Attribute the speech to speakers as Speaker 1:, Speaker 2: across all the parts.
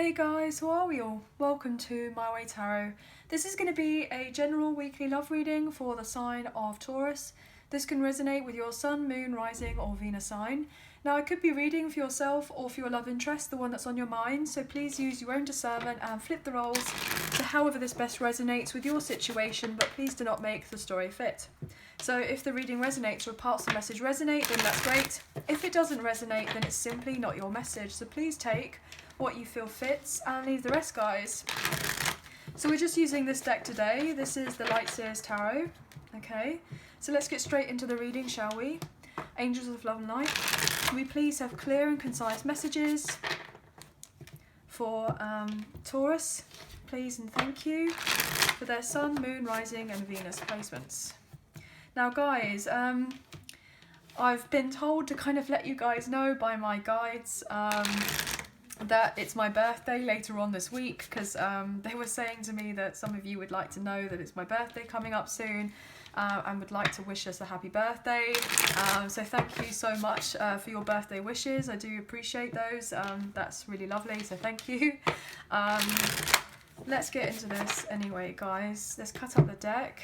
Speaker 1: Hey guys, how are we all? Welcome to My Way Tarot. This is going to be a general weekly love reading for the sign of Taurus. This can resonate with your sun, moon, rising or Venus sign. Now I could be reading for yourself or for your love interest, the one that's on your mind, so please use your own discernment and flip the roles to however this best resonates with your situation, but please do not make the story fit. So if the reading resonates or parts of the message resonate, then that's great. If it doesn't resonate, then it's simply not your message, so please take what you feel fits and leave the rest, guys. So we're just using this deck today. This is the Light Seer's Tarot. Okay, so let's get straight into the reading, shall we? Angels of Love and Light, can we please have clear and concise messages for Taurus, please, and thank you, for their sun, moon, rising and Venus placements. Now guys, I've been told to kind of let you guys know by my guides that it's my birthday later on this week, because they were saying to me that some of you would like to know that it's my birthday coming up soon and would like to wish us a happy birthday. So thank you so much for your birthday wishes. I do appreciate those. That's really lovely, so thank you. Let's get into this anyway, guys. Let's cut up the deck.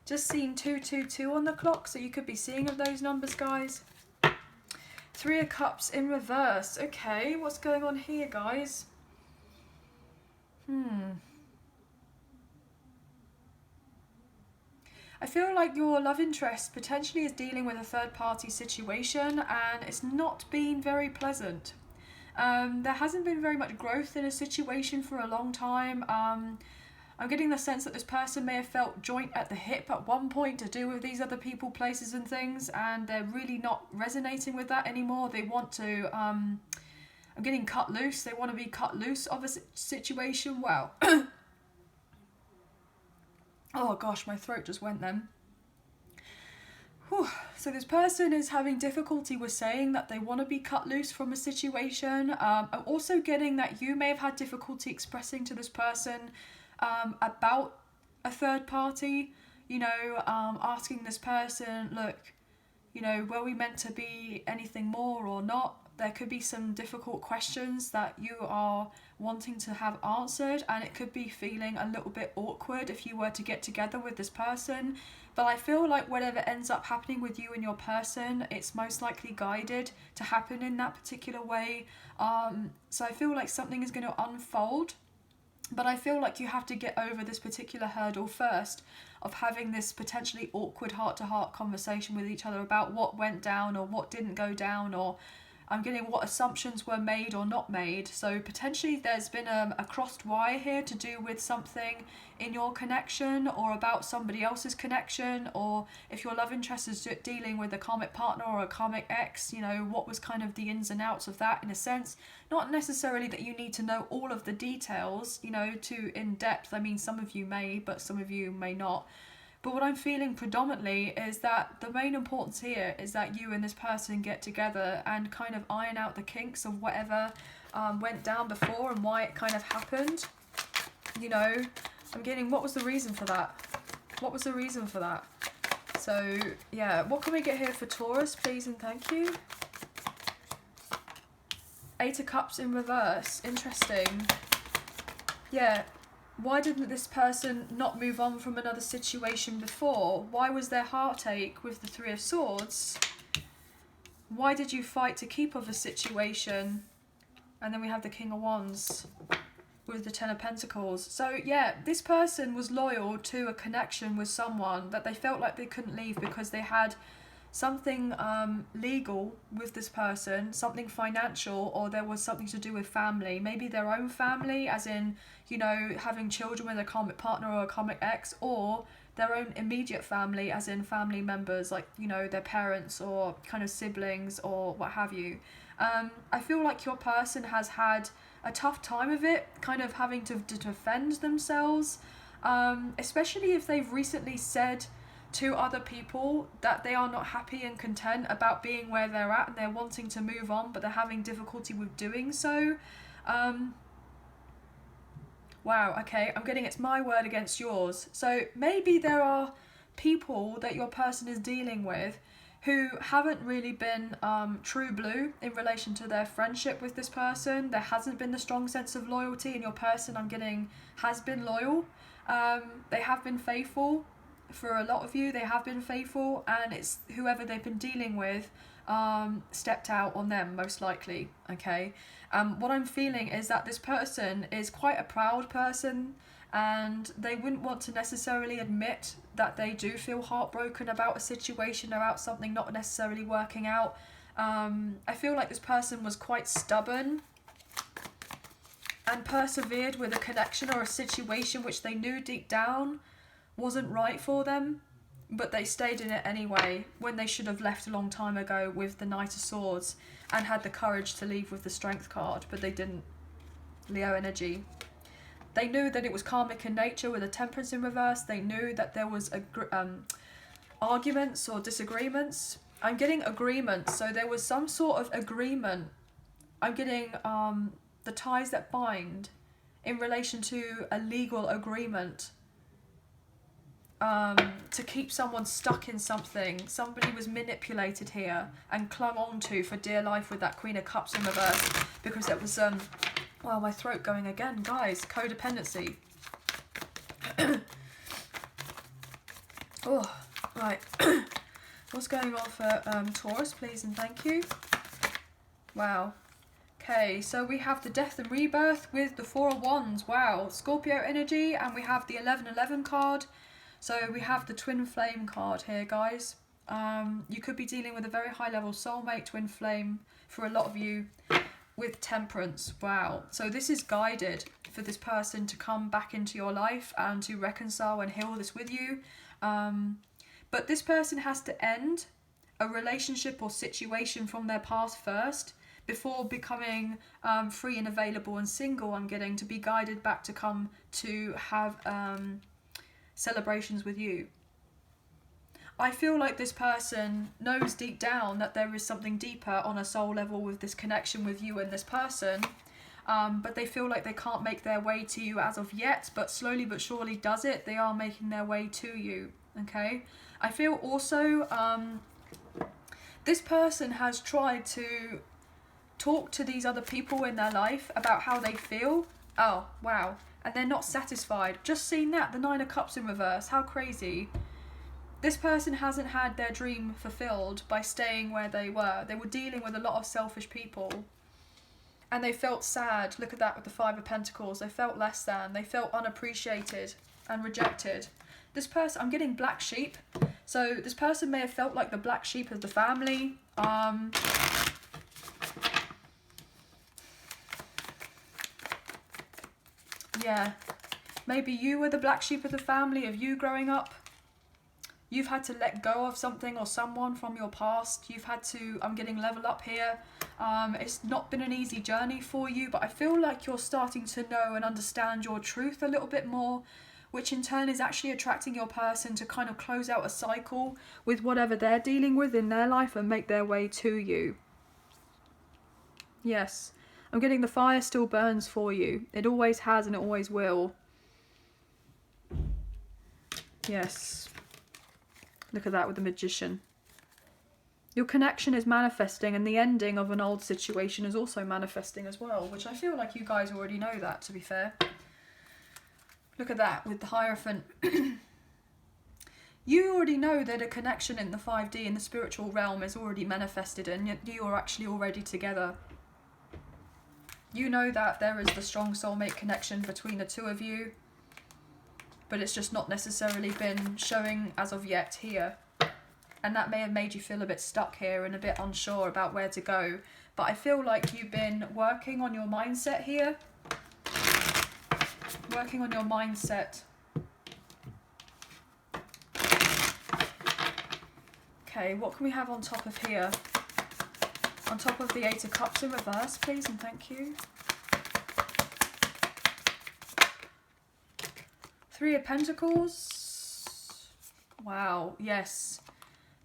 Speaker 1: Just seen 222 on the clock, so you could be seeing of those numbers, guys. Three of Cups in reverse. Okay, what's going on here, guys? I feel like your love interest potentially is dealing with a third-party situation and it's not been very pleasant. There hasn't been very much growth in a situation for a long time. I'm getting the sense that this person may have felt joint at the hip at one point to do with these other people, places and things, and they're really not resonating with that anymore. They want to, I'm getting cut loose. They want to be cut loose of a situation. Wow. Oh gosh, my throat just went then. Whew. So this person is having difficulty with saying that they want to be cut loose from a situation. I'm also getting that you may have had difficulty expressing to this person about a third party, you know, asking this person, look, you know, were we meant to be anything more or not? There could be some difficult questions that you are wanting to have answered, and it could be feeling a little bit awkward if you were to get together with this person. But I feel like whatever ends up happening with you and your person, it's most likely guided to happen in that particular way. So I feel like something is going to unfold. But I feel like you have to get over this particular hurdle first of having this potentially awkward heart-to-heart conversation with each other about what went down or what didn't go down, or I'm getting what assumptions were made or not made. So potentially there's been a crossed wire here to do with something in your connection or about somebody else's connection, or if your love interest is dealing with a karmic partner or a karmic ex, you know, what was kind of the ins and outs of that in a sense. Not necessarily that you need to know all of the details, you know, to in depth. I mean, some of you may, but some of you may not. But what I'm feeling predominantly is that the main importance here is that you and this person get together and kind of iron out the kinks of whatever went down before and why it kind of happened. You know, I'm getting, what was the reason for that? What was the reason for that? So, yeah, what can we get here for Taurus, please and thank you? Eight of Cups in reverse. Interesting. Yeah. Why didn't this person not move on from another situation before? Why was there heartache with the Three of Swords? Why did you fight to keep of a situation? And then we have the King of Wands with the Ten of Pentacles. So yeah, this person was loyal to a connection with someone that they felt like they couldn't leave because they had something legal with this person, something financial, or there was something to do with family, maybe their own family, as in, you know, having children with a karmic partner or a karmic ex, or their own immediate family, as in family members, like, you know, their parents or kind of siblings or what have you. I feel like your person has had a tough time of it, kind of having to defend themselves, especially if they've recently said to other people that they are not happy and content about being where they're at and they're wanting to move on, but they're having difficulty with doing so. Wow, okay, I'm getting it's my word against yours. So maybe there are people that your person is dealing with who haven't really been true blue in relation to their friendship with this person. There hasn't been the strong sense of loyalty, and your person I'm getting has been loyal. They have been faithful. For a lot of you, they have been faithful, and it's whoever they've been dealing with stepped out on them, most likely, okay? What I'm feeling is that this person is quite a proud person, and they wouldn't want to necessarily admit that they do feel heartbroken about a situation, about something not necessarily working out. I feel like this person was quite stubborn and persevered with a connection or a situation which they knew deep down wasn't right for them, but they stayed in it anyway, when they should have left a long time ago with the Knight of Swords and had the courage to leave with the Strength card, but they didn't. Leo energy. They knew that it was karmic in nature with a Temperance in reverse. They knew that there was arguments or disagreements. I'm getting agreement, so there was some sort of agreement. I'm getting the ties that bind in relation to a legal agreement to keep someone stuck in something. Somebody was manipulated here and clung on to for dear life with that Queen of Cups in reverse, because it was wow, my throat going again, guys. Codependency. Oh, right. What's going on for Taurus, please and thank you. Wow. Okay, so we have the Death and Rebirth with the Four of Wands. Wow. Scorpio energy, and we have the 1111 card. So we have the Twin Flame card here, guys. You could be dealing with a very high level soulmate, Twin Flame, for a lot of you, with Temperance. Wow. So this is guided for this person to come back into your life and to reconcile and heal this with you. But this person has to end a relationship or situation from their past first before becoming free and available and single. I'm getting to be guided back to come to have celebrations with you. I feel like this person knows deep down that there is something deeper on a soul level with this connection with you and this person, but they feel like they can't make their way to you as of yet, but slowly but surely does it. They are making their way to you, okay? I feel also this person has tried to talk to these other people in their life about how they feel. Oh, wow. And they're not satisfied. Just seen that, the Nine of Cups in reverse. How crazy. This person hasn't had their dream fulfilled by staying where they were. They were dealing with a lot of selfish people. And they felt sad. Look at that with the Five of Pentacles. They felt less than. They felt unappreciated and rejected. This person, I'm getting black sheep. So this person may have felt like the black sheep of the family. Yeah. Maybe you were the black sheep of the family of you growing up. You've had to let go of something or someone from your past. You've had to, I'm getting level up here. It's not been an easy journey for you, but I feel like you're starting to know and understand your truth a little bit more, which in turn is actually attracting your person to kind of close out a cycle with whatever they're dealing with in their life and make their way to you. Yes. I'm getting the fire still burns for you. It always has and it always will. Yes. Look at that with the Magician. Your connection is manifesting, and the ending of an old situation is also manifesting as well, which I feel like you guys already know that, to be fair. Look at that with the Hierophant. You already know that a connection in the 5D in the spiritual realm is already manifested, and you are actually already together. You know that there is the strong soulmate connection between the two of you, but it's just not necessarily been showing as of yet here. And that may have made you feel a bit stuck here and a bit unsure about where to go. But I feel like you've been working on your mindset here. Working on your mindset. Okay, what can we have on top of here? On top of the Eight of Cups in reverse, please, and thank you. Three of Pentacles. Wow, yes.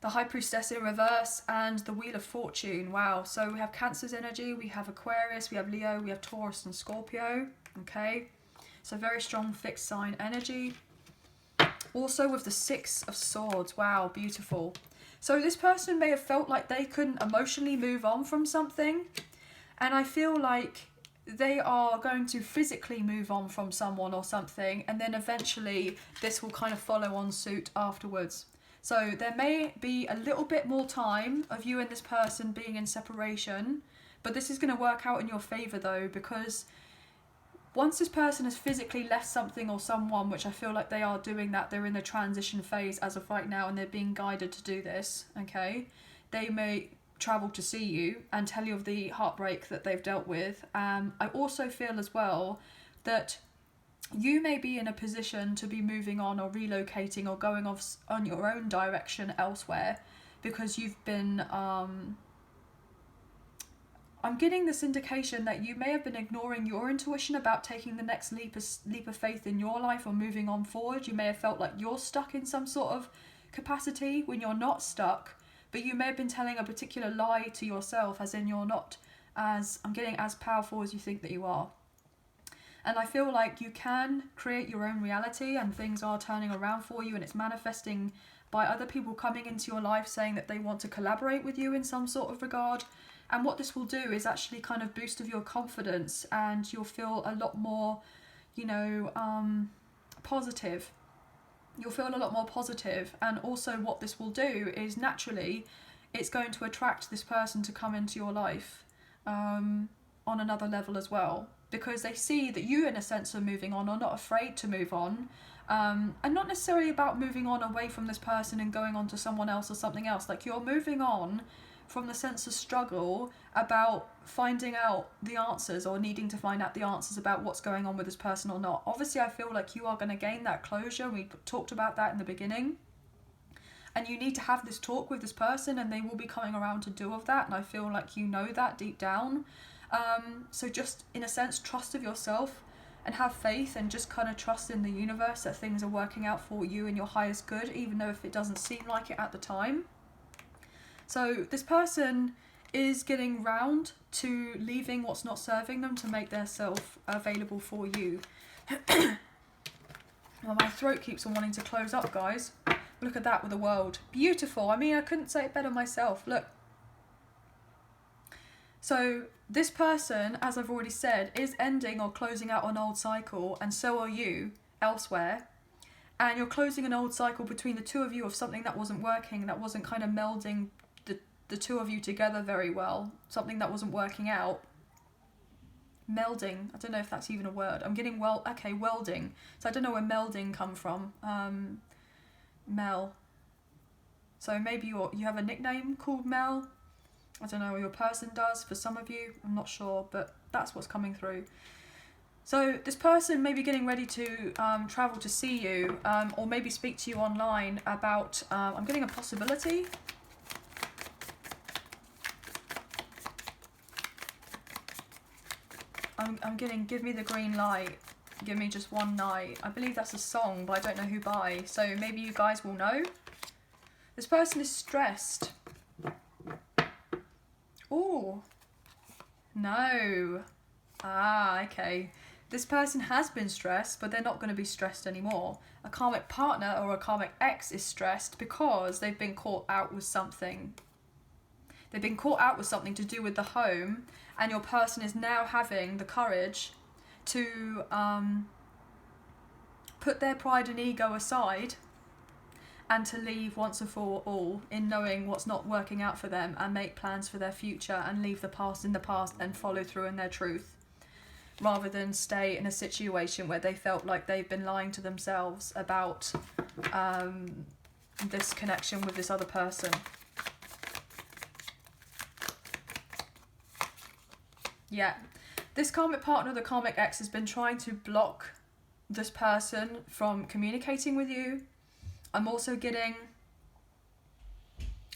Speaker 1: The High Priestess in reverse and the Wheel of Fortune. Wow, so we have Cancer's energy, we have Aquarius, we have Leo, we have Taurus and Scorpio. Okay, so very strong fixed sign energy. Also with the Six of Swords. Wow, beautiful. So this person may have felt like they couldn't emotionally move on from something, and I feel like they are going to physically move on from someone or something, and then eventually this will kind of follow on suit afterwards. So there may be a little bit more time of you and this person being in separation, but this is going to work out in your favour though, because once this person has physically left something or someone, which I feel like they are doing that, they're in the transition phase as of right now and they're being guided to do this, okay? They may travel to see you and tell you of the heartbreak that they've dealt with. I also feel as well that you may be in a position to be moving on or relocating or going off on your own direction elsewhere, because you've been I'm getting this indication that you may have been ignoring your intuition about taking the next leap of faith in your life or moving on forward. You may have felt like you're stuck in some sort of capacity when you're not stuck, but you may have been telling a particular lie to yourself, as in you're not as, I'm getting, as powerful as you think that you are. And I feel like you can create your own reality and things are turning around for you, and it's manifesting by other people coming into your life saying that they want to collaborate with you in some sort of regard. And what this will do is actually kind of boost of your confidence, and you'll feel a lot more, you know, positive. You'll feel a lot more positive. And also what this will do is naturally it's going to attract this person to come into your life on another level as well, because they see that you in a sense are moving on or not afraid to move on, and not necessarily about moving on away from this person and going on to someone else or something else. Like, you're moving on from the sense of struggle about finding out the answers or needing to find out the answers about what's going on with this person or not. Obviously, I feel like you are going to gain that closure. We talked about that in the beginning. And you need to have this talk with this person, and they will be coming around to do of that. And I feel like you know that deep down. So just, in a sense, trust of yourself and have faith, and just kind of trust in the universe that things are working out for you in your highest good, even though if it doesn't seem like it at the time. So this person is getting round to leaving what's not serving them to make their self available for you. Well, my throat keeps on wanting to close up, guys. Look at that with the world. Beautiful. I mean, I couldn't say it better myself. Look. So this person, as I've already said, is ending or closing out an old cycle, and so are you elsewhere. And you're closing an old cycle between the two of you of something that wasn't working, that wasn't kind of melding the two of you together very well, something that wasn't working out. Melding, I don't know if that's even a word. I'm getting welding. So I don't know where melding come from. Mel. So maybe you have a nickname called Mel. I don't know, or your person does for some of you. I'm not sure, but that's what's coming through. So this person may be getting ready to travel to see you, or maybe speak to you online about, I'm getting a possibility. I'm getting, give me the green light, give me just one night. I believe that's a song, but I don't know who by, so maybe you guys will know. This person is stressed. Oh, no. Ah, okay. This person has been stressed, but they're not going to be stressed anymore. A karmic partner or a karmic ex is stressed because they've been caught out with something. They've been caught out with something to do with the home, and your person is now having the courage to put their pride and ego aside and to leave once and for all, in knowing what's not working out for them, and make plans for their future and leave the past in the past and follow through in their truth, rather than stay in a situation where they felt like they've been lying to themselves about this connection with this other person. Yeah, this karmic partner, the karmic ex, has been trying to block this person from communicating with you. I'm also getting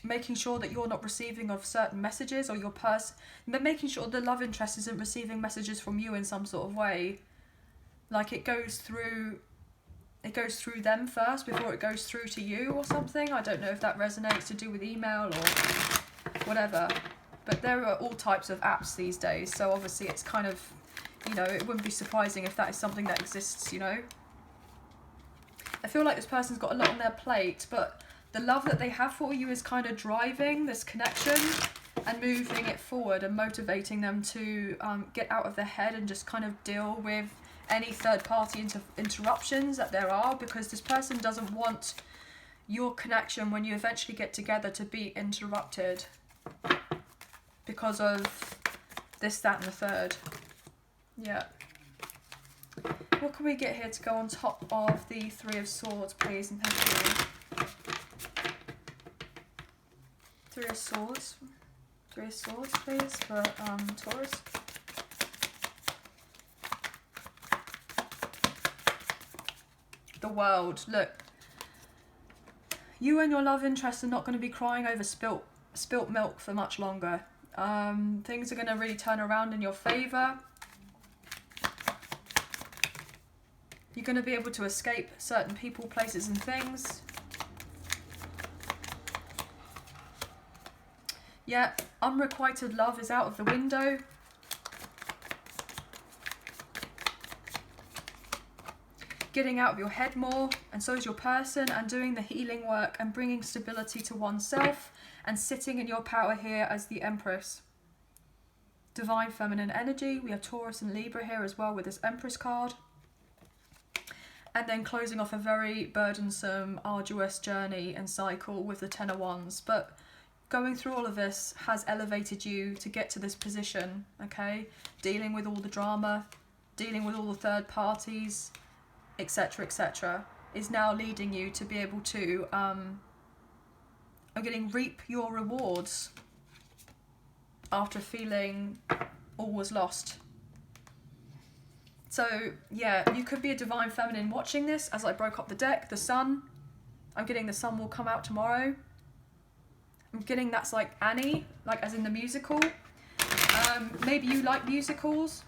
Speaker 1: making sure that you're not receiving of certain messages, or your but making sure the love interest isn't receiving messages from you in some sort of way. Like it goes through them first before it goes through to you or something. I don't know if that resonates to do with email or whatever. But there are all types of apps these days, so obviously it's kind of, you know, it wouldn't be surprising if that is something that exists, you know. I feel like this person's got a lot on their plate, but The love that they have for you is kind of driving this connection and moving it forward and motivating them to get out of their head and just kind of deal with any third-party interruptions that there are, because this person doesn't want your connection when you eventually get together to be interrupted because of this, that and the third. Yeah. What can we get here to go on top of the Three of Swords, please, and thank you. Three of Swords. Three of Swords, please, for Taurus. The World. Look, you and your love interest are not going to be crying over spilt milk for much longer. Things are going to really turn around in your favour. You're going to be able to escape certain people, places and things. Yeah, unrequited love is out of the window. Getting out of your head more, and so is your person, and doing the healing work and bringing stability to oneself and sitting in your power here as the Empress. Divine feminine energy. We have Taurus and Libra here as well with this Empress card. And then closing off a very burdensome, arduous journey and cycle with the Ten of Wands. But going through all of this has elevated you to get to this position, okay? Dealing with all the drama, dealing with all the third parties, etc., etc., is now leading you to be able to reap your rewards after feeling all was lost. So yeah, you could be a divine feminine watching this. As I broke up the deck, the Sun, I'm getting the Sun will come out tomorrow. I'm getting that's like Annie, like as in the musical. Maybe you like musicals.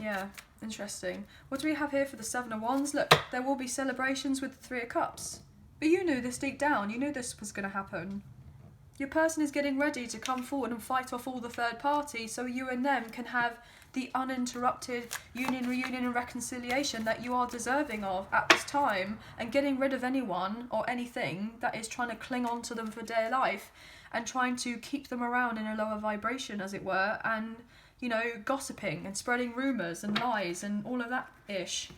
Speaker 1: Yeah, interesting. What do we have here for the Seven of Wands? Look, there will be celebrations with the Three of Cups. But you knew this deep down. You knew this was going to happen. Your person is getting ready to come forward and fight off all the third parties so you and them can have the uninterrupted union, reunion and reconciliation that you are deserving of at this time, and getting rid of anyone or anything that is trying to cling on to them for dear life and trying to keep them around in a lower vibration, as it were, and, you know, gossiping and spreading rumours and lies and all of that ish.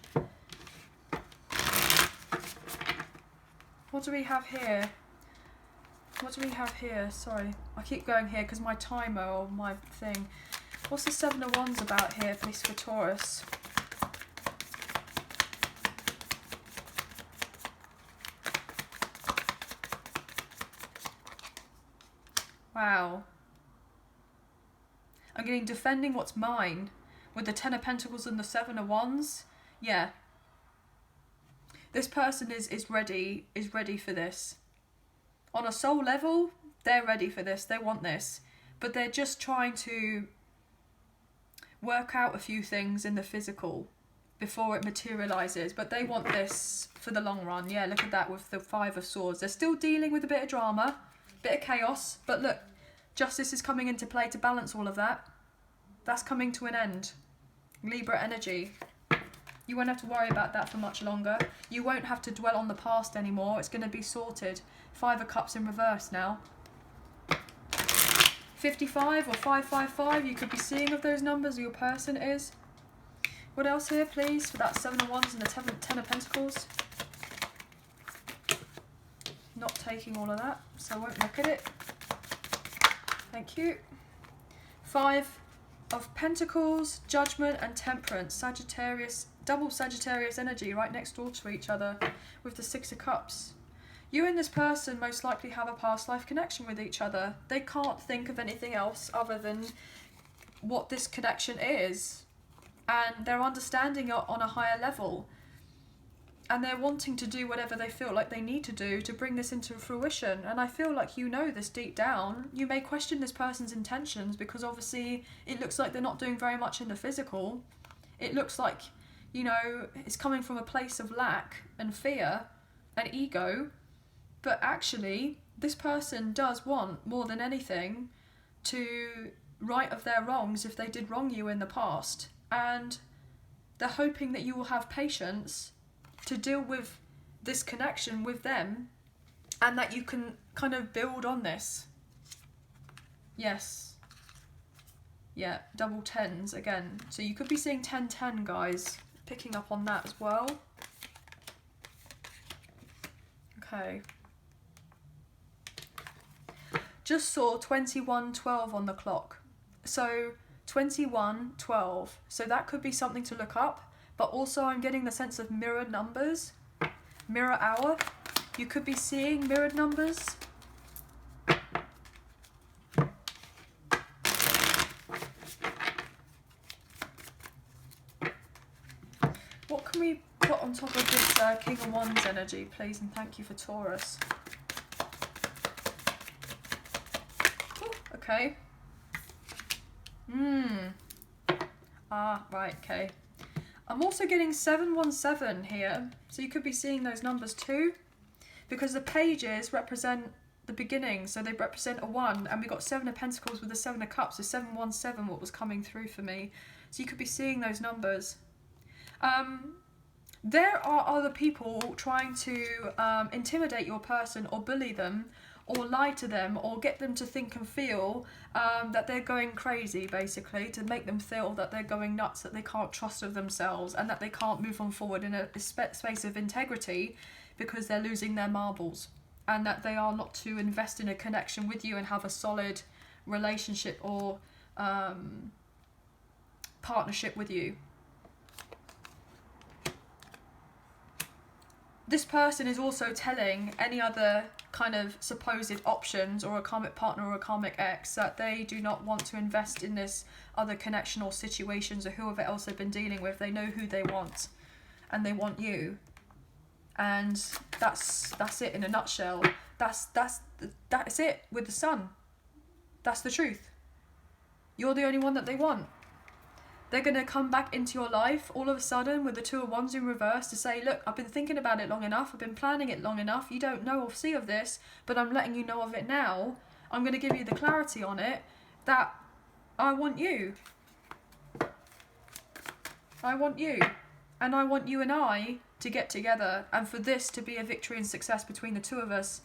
Speaker 1: What do we have here? What do we have here? Sorry, I keep going here because my timer or my thing. What's the Seven of Wands about here, please, for Taurus? Wow. I'm getting defending what's mine with the Ten of Pentacles and the Seven of Wands. Yeah. This person is ready for this. On a soul level, they're ready for this. They want this. But they're just trying to work out a few things in the physical before it materialises. But they want this for the long run. Yeah, look at that with the Five of Swords. They're still dealing with a bit of drama, bit of chaos. But look, justice is coming into play to balance all of that. That's coming to an end. Libra energy. You won't have to worry about that for much longer. You won't have to dwell on the past anymore. It's going to be sorted. Five of Cups in reverse now. 55 or 555, you could be seeing of those numbers, or your person is. What else here, please, for that Seven of Wands and the Ten of Pentacles? Not taking all of that, so I won't look at it. Thank you. Five of Pentacles, Judgement and Temperance. Sagittarius, double Sagittarius energy right next door to each other with the Six of Cups. You and this person most likely have a past life connection with each other. They can't think of anything else other than what this connection is. And they're understanding it on a higher level. And they're wanting to do whatever they feel like they need to do to bring this into fruition. And I feel like you know this deep down. You may question this person's intentions because obviously it looks like they're not doing very much in the physical. It looks like, you know, it's coming from a place of lack and fear and ego. But actually, this person does want, more than anything, to right of their wrongs if they did wrong you in the past. And they're hoping that you will have patience to deal with this connection with them, and that you can kind of build on this. Yes. Yeah, double tens again. So you could be seeing 10-10, guys. Picking up on that as well. Okay. Just saw 21:12 on the clock. So 21:12. So that could be something to look up. But also I'm getting the sense of mirrored numbers. Mirror hour. You could be seeing mirrored numbers. What can we put on top of this King of Wands energy, please? And thank you for Taurus. Ooh, okay. Ah, right, okay. I'm also getting 717 here. So you could be seeing those numbers too. Because the pages represent the beginning. So they represent a 1. And we got 7 of Pentacles with the 7 of Cups. So 717, what was coming through for me. So you could be seeing those numbers. There are other people trying to intimidate your person or bully them or lie to them or get them to think and feel that they're going crazy, basically, to make them feel that they're going nuts, that they can't trust of themselves and that they can't move on forward in a space of integrity because they're losing their marbles, and that they are not to invest in a connection with you and have a solid relationship or partnership with you. This person is also telling any other kind of supposed options or a karmic partner or a karmic ex that they do not want to invest in this other connection or situations or whoever else they've been dealing with. They know who they want and they want you. And that's it in a nutshell. That's it with the Sun. That's the truth. You're the only one that they want. They're going to come back into your life all of a sudden with the Two of Wands in reverse to say, look, I've been thinking about it long enough. I've been planning it long enough. You don't know or see of this, but I'm letting you know of it now. I'm going to give you the clarity on it that I want you. I want you. And I want you and I to get together and for this to be a victory and success between the two of us.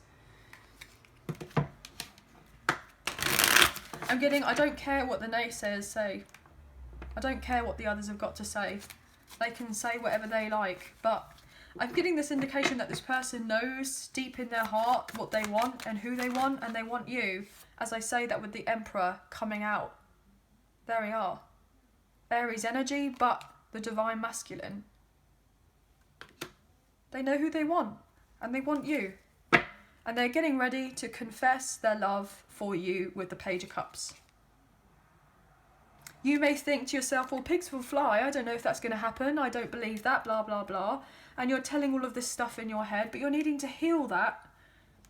Speaker 1: I'm getting, I don't care what the naysayers say. I don't care what the others have got to say. They can say whatever they like, but I'm getting this indication that this person knows deep in their heart what they want and who they want, and they want you. As I say that with the Emperor coming out. There we are. Aries energy, but the divine masculine. They know who they want, and they want you. And they're getting ready to confess their love for you with the Page of Cups. You may think to yourself, well, pigs will fly. I don't know if that's going to happen. I don't believe that, blah, blah, blah. And you're telling all of this stuff in your head, but you're needing to heal that.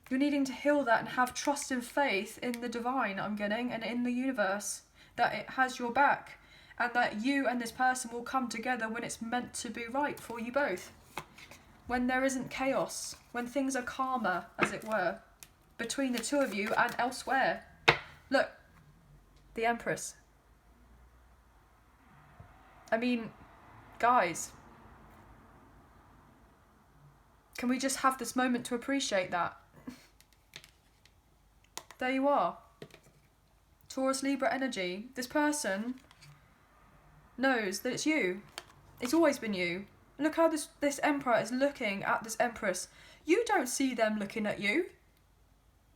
Speaker 1: You're needing to heal that and have trust and faith in the divine, I'm getting, and in the universe, that it has your back. And that you and this person will come together when it's meant to be right for you both. When there isn't chaos. When things are calmer, as it were, between the two of you and elsewhere. Look, the Empress. I mean, guys, can we just have this moment to appreciate that? There you are. Taurus Libra energy. This person knows that it's you. It's always been you. Look how this Emperor is looking at this Empress. You don't see them looking at you.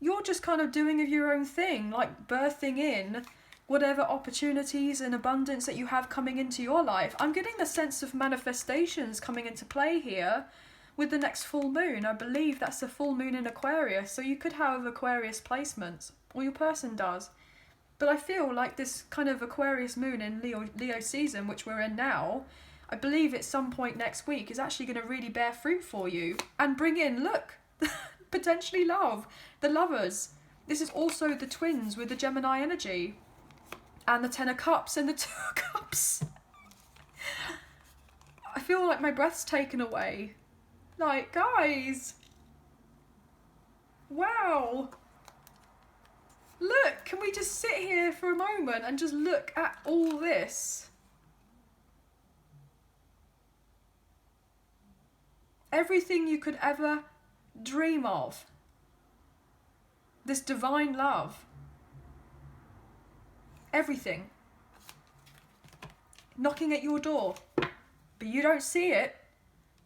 Speaker 1: You're just kind of doing of your own thing, like birthing in whatever opportunities and abundance that you have coming into your life. I'm getting the sense of manifestations coming into play here with the next full moon. I believe that's the full moon in Aquarius, so you could have Aquarius placements, or your person does. But I feel like this kind of Aquarius moon in Leo season, which we're in now, I believe at some point next week is actually going to really bear fruit for you and bring in, look, potentially love, the lovers. This is also the twins with the Gemini energy. And the Ten of Cups and the Two of Cups. I feel like my breath's taken away. Like, guys. Wow. Look, can we just sit here for a moment and just look at all this? everything you could ever dream of. This divine love. Everything. Knocking at your door. But you don't see it.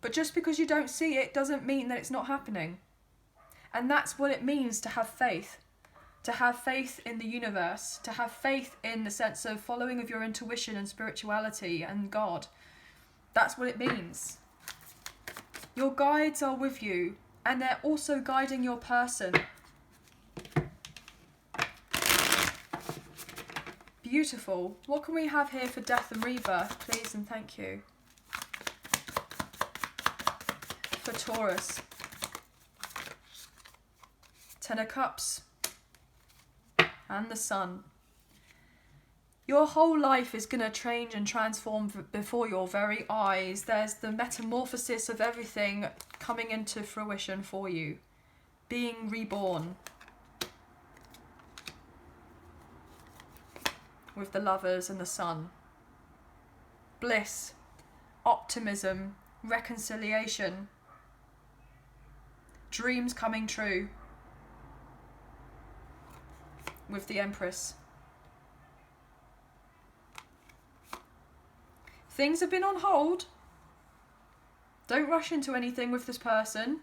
Speaker 1: But just because you don't see it doesn't mean that it's not happening. And that's what it means to have faith. To have faith in the universe. To have faith in the sense of following of your intuition and spirituality and God. That's what it means. Your guides are with you. And they're also guiding your person. Beautiful. What can we have here for death and rebirth, please, and thank you. For Taurus. Ten of Cups. And the Sun. Your whole life is going to change and transform before your very eyes. There's the metamorphosis of everything coming into fruition for you. Being reborn. With the Lovers and the Sun. Bliss, optimism, reconciliation, dreams coming true. With the Empress. Things have been on hold. Don't rush into anything with this person.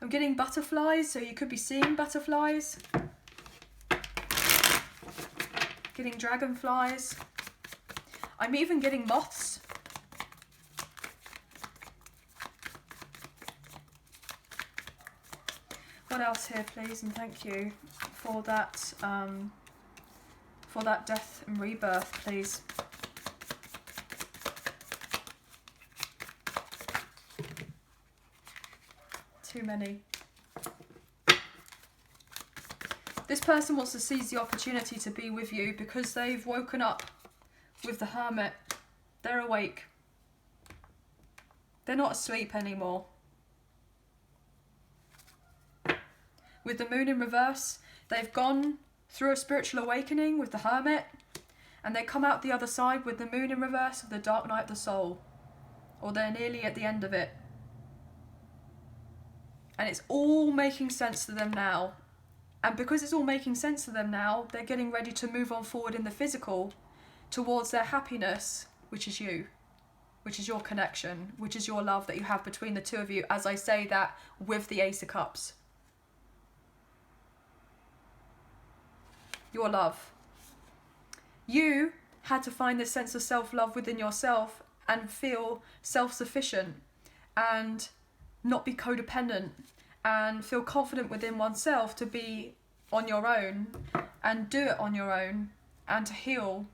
Speaker 1: I'm getting butterflies, so you could be seeing butterflies. Getting dragonflies. I'm even getting moths. What else here, please, and thank you for that death and rebirth, please. Too many. This person wants to seize the opportunity to be with you because they've woken up with the Hermit. They're awake. They're not asleep anymore. With the Moon in reverse, they've gone through a spiritual awakening with the Hermit, and they come out the other side with the Moon in reverse of the dark night of the soul. Or they're nearly at the end of it. And it's all making sense to them now. And because it's all making sense to them now, they're getting ready to move on forward in the physical towards their happiness, which is you, which is your connection, which is your love that you have between the two of you, as I say that with the Ace of Cups. Your love. You had to find this sense of self-love within yourself and feel self-sufficient and not be codependent and feel confident within oneself to be on your own and do it on your own and to heal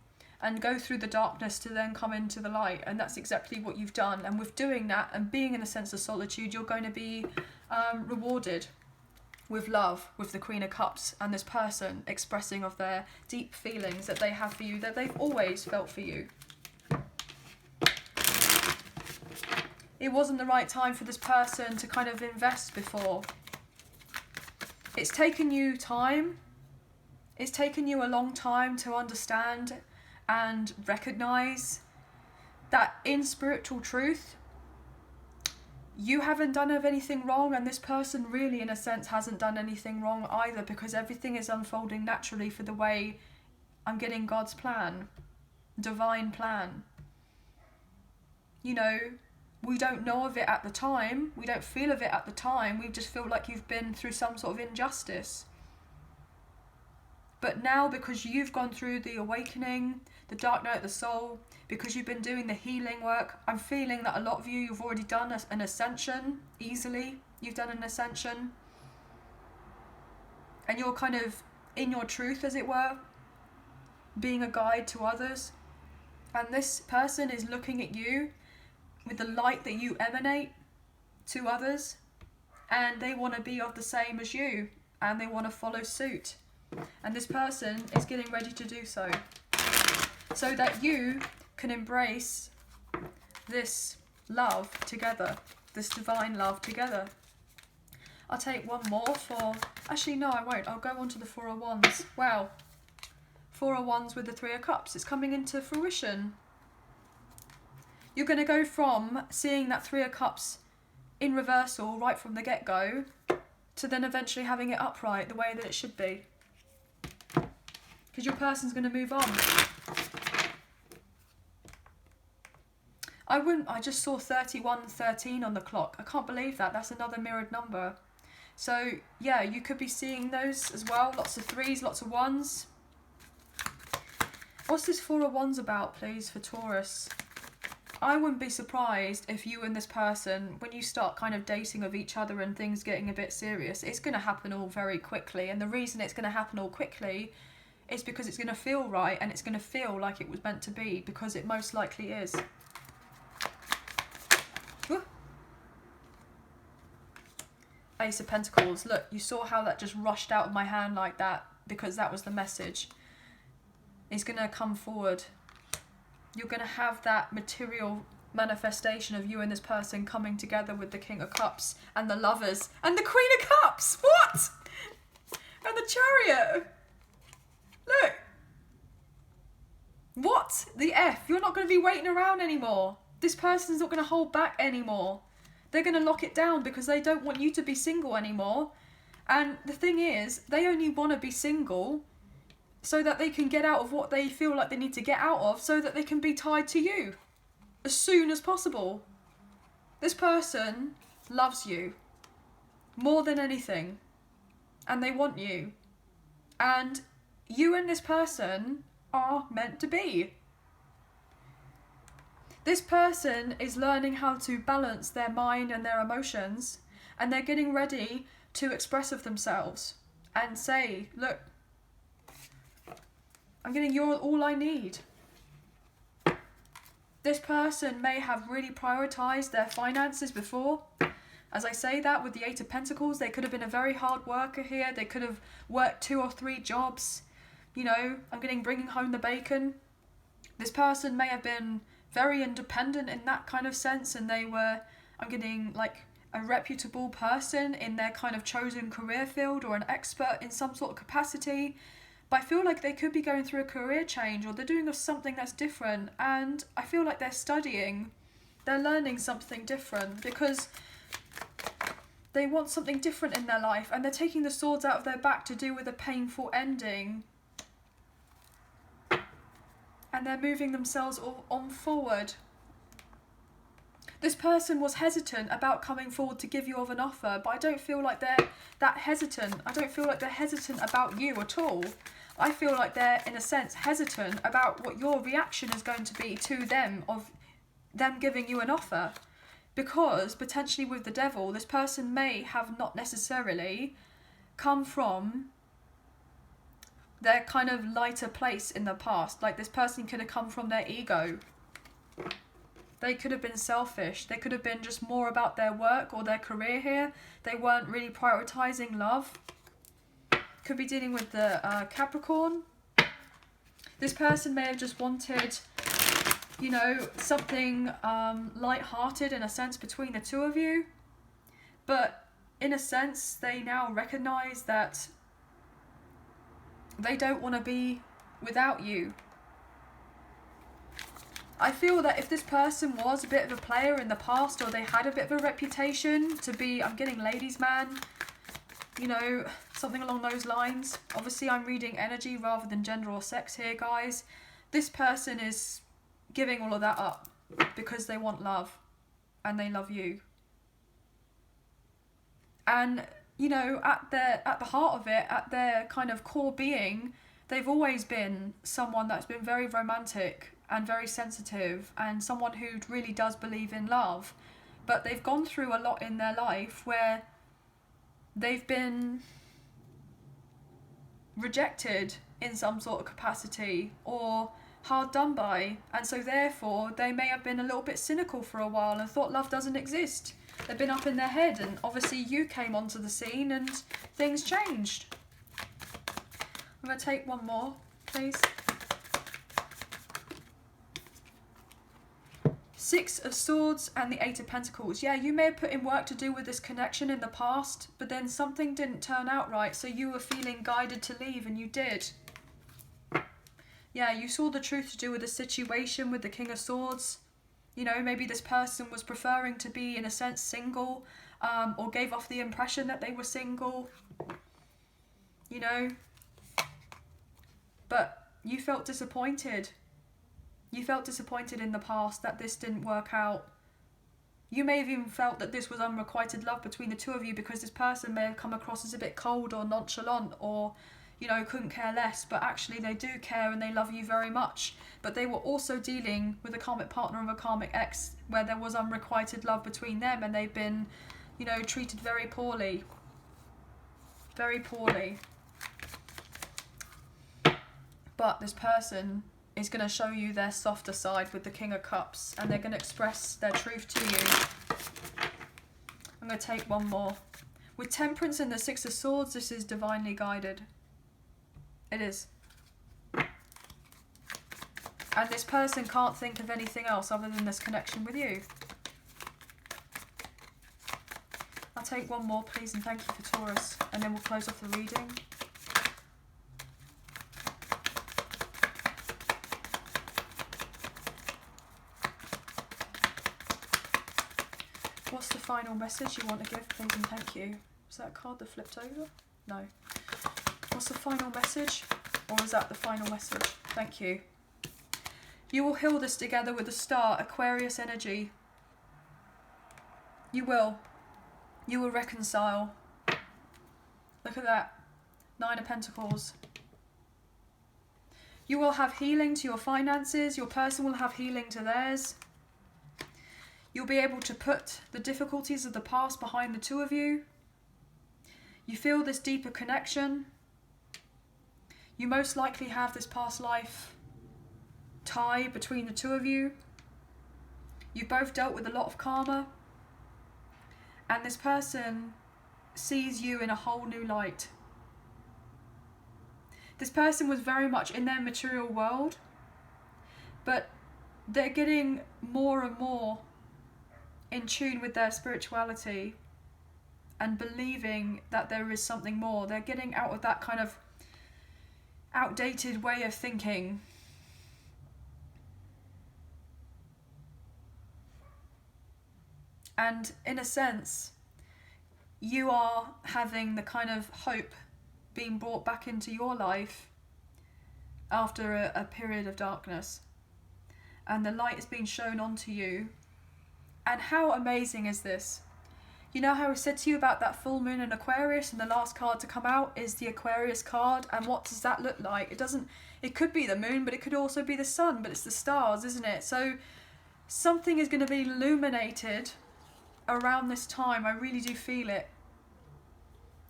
Speaker 1: and go through the darkness to then come into the light. And that's exactly what you've done. And with doing that and being in a sense of solitude, you're going to be rewarded with love, with the Queen of Cups and this person expressing of their deep feelings that they have for you, that they've always felt for you. It wasn't the right time for this person to kind of invest before. It's taken you time. It's taken you a long time to understand and recognize that in spiritual truth, you haven't done anything wrong, and this person really, in a sense, hasn't done anything wrong either, because everything is unfolding naturally for the way I'm getting God's plan, divine plan. You know, we don't know of it at the time. We don't feel of it at the time. We just feel like you've been through some sort of injustice. But now, because you've gone through the awakening, the dark night of the soul, because you've been doing the healing work, I'm feeling that a lot of you, you've already done an ascension easily. You've done an ascension. And you're kind of in your truth, as it were, being a guide to others. And this person is looking at you with the light that you emanate to others, and they want to be of the same as you, and they want to follow suit. And this person is getting ready to do so that you can embrace this love together, this divine love together. I'll take one more for... Actually, no, I won't. I'll go on to the Four of Wands. Wow. Four of Wands with the Three of Cups. It's coming into fruition. You're going to go from seeing that Three of Cups in reversal right from the get-go to then eventually having it upright the way that it should be. Because your person's going to move on. I just saw 31:13 on the clock. I can't believe that. That's another mirrored number. So, yeah, you could be seeing those as well. Lots of threes, lots of ones. What's this Four of Wands about, please, for Taurus? I wouldn't be surprised if you and this person, when you start kind of dating of each other and things getting a bit serious, it's going to happen all very quickly. And the reason it's going to happen all quickly is because it's going to feel right and it's going to feel like it was meant to be, because it most likely is. Woo. Ace of Pentacles. Look, you saw how that just rushed out of my hand like that, because that was the message. It's going to come forward. You're going to have that material manifestation of you and this person coming together with the King of Cups and the Lovers and the Queen of Cups. What? And the Chariot. Look. What? The F. You're not going to be waiting around anymore. This person's not going to hold back anymore. They're going to lock it down because they don't want you to be single anymore. And the thing is, they only want to be single so that they can get out of what they feel like they need to get out of, so that they can be tied to you as soon as possible. This person loves you more than anything, and they want you. And you and this person are meant to be. This person is learning how to balance their mind and their emotions, and they're getting ready to express of themselves and say, look, I'm getting you all I need. This person may have really prioritized their finances before. As I say that, with the Eight of Pentacles, they could have been a very hard worker here. They could have worked 2 or 3 jobs. You know, I'm getting bringing home the bacon. This person may have been very independent in that kind of sense, and they were, I'm getting like a reputable person in their kind of chosen career field, or an expert in some sort of capacity. But I feel like they could be going through a career change, or they're doing something that's different, and I feel like they're studying. They're learning something different because they want something different in their life, and they're taking the swords out of their back to do with a painful ending. And they're moving themselves on forward. This person was hesitant about coming forward to give you of an offer, but I don't feel like they're that hesitant. I don't feel like they're hesitant about you at all. I feel like they're, in a sense, hesitant about what your reaction is going to be to them, of them giving you an offer. Because, potentially with the Devil, this person may have not necessarily come from their kind of lighter place in the past. Like, this person could have come from their ego. They could have been selfish. They could have been just more about their work or their career here. They weren't really prioritizing love. Could be dealing with the Capricorn. This person may have just wanted, you know, something light-hearted in a sense between the two of you. But in a sense, they now recognize that they don't want to be without you. I feel that if this person was a bit of a player in the past, or they had a bit of a reputation to be, I'm getting ladies' man, you know, something along those lines. Obviously, I'm reading energy rather than gender or sex here, guys. This person is giving all of that up because they want love and they love you. And, you know, at the heart of it, at their kind of core being, they've always been someone that's been very romantic and very sensitive, and someone who really does believe in love. But they've gone through a lot in their life where they've been rejected in some sort of capacity, or hard done by, and so therefore they may have been a little bit cynical for a while and thought love doesn't exist. They've been up in their head, and obviously you came onto the scene and things changed. I'm going to take one more, please. Six of Swords and the Eight of Pentacles. Yeah, you may have put in work to do with this connection in the past, but then something didn't turn out right, so you were feeling guided to leave, and you did. Yeah, you saw the truth to do with the situation with the King of Swords. You know, maybe this person was preferring to be, in a sense, single, or gave off the impression that they were single. You know, but you felt disappointed. You felt disappointed in the past that this didn't work out. You may have even felt that this was unrequited love between the two of you, because this person may have come across as a bit cold or nonchalant, or, you know, couldn't care less, but actually they do care and they love you very much. But they were also dealing with a karmic partner of a karmic ex where there was unrequited love between them, and they've been, you know, treated very poorly. Very poorly. But this person is going to show you their softer side with the King of Cups, and they're going to express their truth to you. I'm going to take one more. With Temperance and the Six of Swords, this is divinely guided. It is. And this person can't think of anything else other than this connection with you. I'll take one more, please, and thank you for Taurus, and then we'll close off the reading. What's the final message you want to give, please, and thank you? Is that a card that flipped over? No. What's the final message? Or is that the final message? Thank you. You will heal this together with the Star, Aquarius energy. You will. You will reconcile. Look at that. Nine of Pentacles. You will have healing to your finances. Your person will have healing to theirs. You'll be able to put the difficulties of the past behind the two of you. You feel this deeper connection. You most likely have this past life tie between the two of you. You've both dealt with a lot of karma. And this person sees you in a whole new light. This person was very much in their material world, but they're getting more and more in tune with their spirituality and believing that there is something more. They're getting out of that kind of outdated way of thinking. And in a sense, you are having the kind of hope being brought back into your life after a period of darkness. And the light is being shown onto you. And how amazing is this? You know how I said to you about that full moon in Aquarius, and the last card to come out is the Aquarius card, and what does that look like? It could be the moon, but it could also be the sun, but it's the stars, isn't it? So something is going to be illuminated around this time. I really do feel it.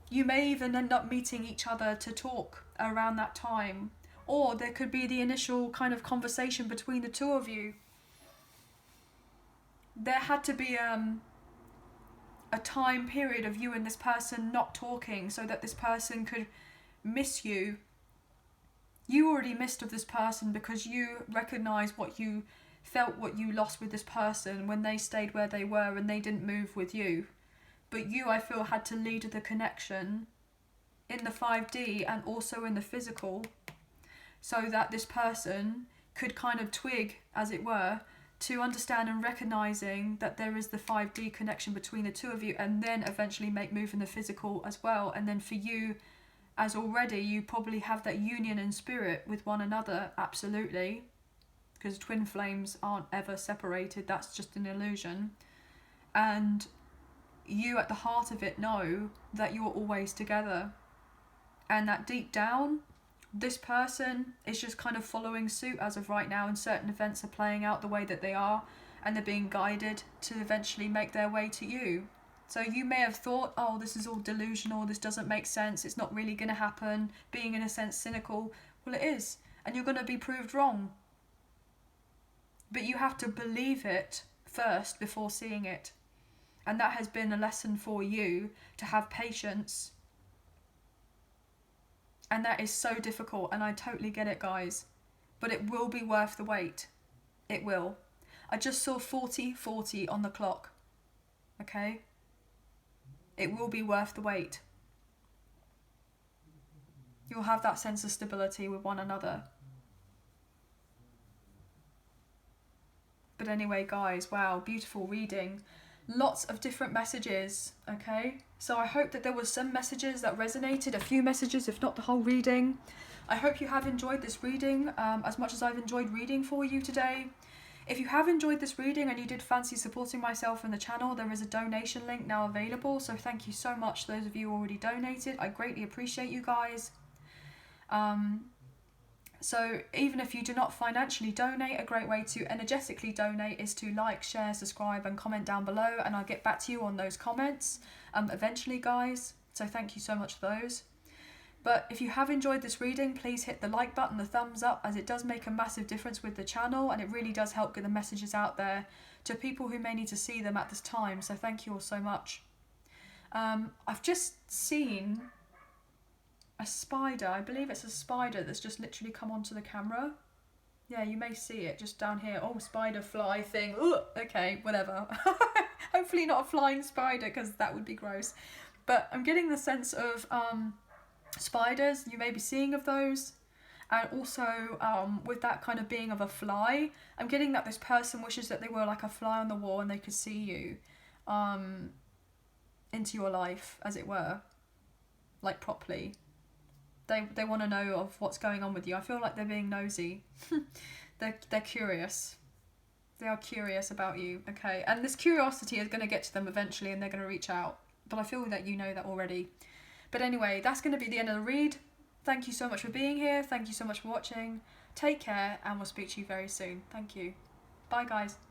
Speaker 1: You may even end up meeting each other to talk around that time, or there could be the initial kind of conversation between the two of you. There had to be a time period of you and this person not talking so that this person could miss you. You already missed of this person because you recognised what you felt, what you lost with this person when they stayed where they were and they didn't move with you. But you, I feel, had to lead the connection in the 5D and also in the physical, so that this person could kind of twig, as it were, to understand and recognising that there is the 5D connection between the two of you, and then eventually make move in the physical as well. And then for you, as already, you probably have that union in spirit with one another, absolutely, because twin flames aren't ever separated, that's just an illusion. And you at the heart of it know that you're always together, and that deep down, this person is just kind of following suit as of right now, and certain events are playing out the way that they are, and they're being guided to eventually make their way to you. So you may have thought, oh, this is all delusional, this doesn't make sense, it's not really going to happen, being in a sense cynical. Well, it is, and you're going to be proved wrong. But you have to believe it first before seeing it. And that has been a lesson for you, to have patience. And that is so difficult, and I totally get it, guys. But it will be worth the wait. It will. I just saw 40:40 on the clock. Okay? It will be worth the wait. You'll have that sense of stability with one another. But anyway, guys, wow, beautiful reading. Lots of different messages, okay? So I hope that there was some messages that resonated, a few messages, if not the whole reading. I hope you have enjoyed this reading as much as I've enjoyed reading for you today. If you have enjoyed this reading and you did fancy supporting myself and the channel, there is a donation link now available. So thank you so much to those of you who already donated. I greatly appreciate you guys. So even if you do not financially donate, a great way to energetically donate is to like, share, subscribe and comment down below, and I'll get back to you on those comments eventually, guys. So thank you so much for those. But if you have enjoyed this reading, please hit the like button, the thumbs up, as it does make a massive difference with the channel, and it really does help get the messages out there to people who may need to see them at this time. So thank you all so much. I've just seen a spider. I believe it's a spider that's just literally come onto the camera. Yeah, you may see it just down here. Oh, spider fly thing. Ooh, okay, whatever. Hopefully not a flying spider, because that would be gross. But I'm getting the sense of spiders. You may be seeing of those. And also with that kind of being of a fly, I'm getting that this person wishes that they were like a fly on the wall and they could see you into your life, as it were, like properly. They want to know of what's going on with you. I feel like they're being nosy. They're curious. They are curious about you, okay? And this curiosity is going to get to them eventually and they're going to reach out. But I feel that you know that already. But anyway, that's going to be the end of the read. Thank you so much for being here. Thank you so much for watching. Take care and we'll speak to you very soon. Thank you. Bye, guys.